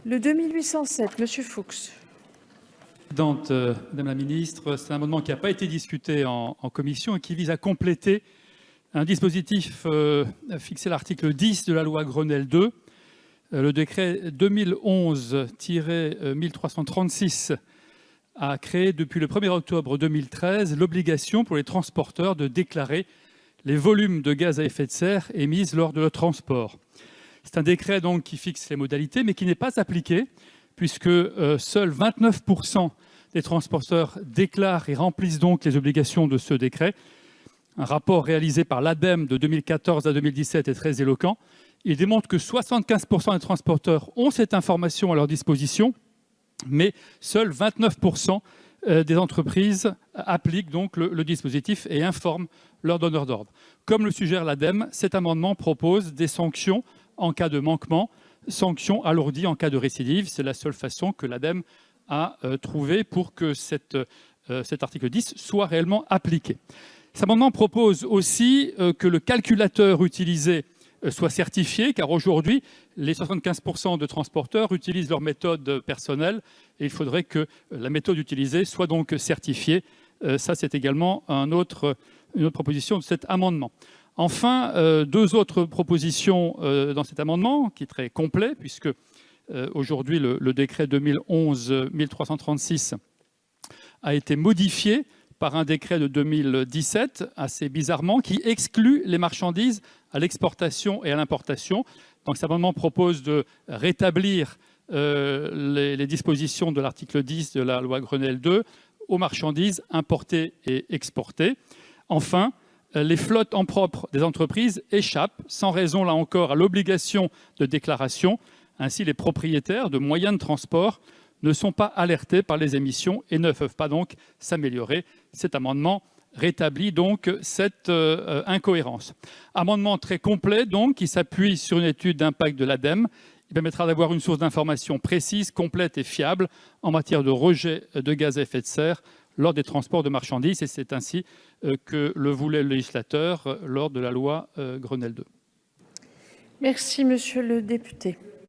Le 2807, Monsieur Fuchs. Madame la ministre, c'est un amendement qui n'a pas été discuté en commission et qui vise à compléter un dispositif fixé à l'article 10 de la loi Grenelle II. Le décret 2011-1336 a créé depuis le 1er octobre 2013 l'obligation pour les transporteurs de déclarer les volumes de gaz à effet de serre émis lors de leur transport. C'est un décret donc qui fixe les modalités, mais qui n'est pas appliqué, puisque seuls 29% des transporteurs déclarent et remplissent donc les obligations de ce décret. Un rapport réalisé par l'ADEME de 2014 à 2017 est très éloquent. Il démontre que 75% des transporteurs ont cette information à leur disposition, mais seuls 29% des entreprises appliquent donc le dispositif et informent leurs donneurs d'ordre. Comme le suggère l'ADEME, cet amendement propose des sanctions en cas de manquement, sanctions alourdies en cas de récidive. C'est la seule façon que l'ADEME a trouvé pour que cet article 10 soit réellement appliqué. Cet amendement propose aussi que le calculateur utilisé soit certifié, car aujourd'hui, les 75% de transporteurs utilisent leur méthode personnelle et il faudrait que la méthode utilisée soit donc certifiée. Ça, c'est également une autre proposition de cet amendement. Enfin, deux autres propositions dans cet amendement, qui est très complet, puisque aujourd'hui, le décret 2011-1336 a été modifié par un décret de 2017, assez bizarrement, qui exclut les marchandises à l'exportation et à l'importation. Donc cet amendement propose de rétablir les dispositions de l'article 10 de la loi Grenelle II aux marchandises importées et exportées. Enfin, les flottes en propre des entreprises échappent, sans raison là encore, à l'obligation de déclaration. Ainsi, les propriétaires de moyens de transport ne sont pas alertés par les émissions et ne peuvent pas donc s'améliorer. Cet amendement rétablit donc cette incohérence. Amendement très complet donc, qui s'appuie sur une étude d'impact de l'ADEME. Il permettra d'avoir une source d'information précise, complète et fiable en matière de rejet de gaz à effet de serre lors des transports de marchandises. Et c'est ainsi que le voulait le législateur lors de la loi Grenelle II. Merci, Monsieur le député.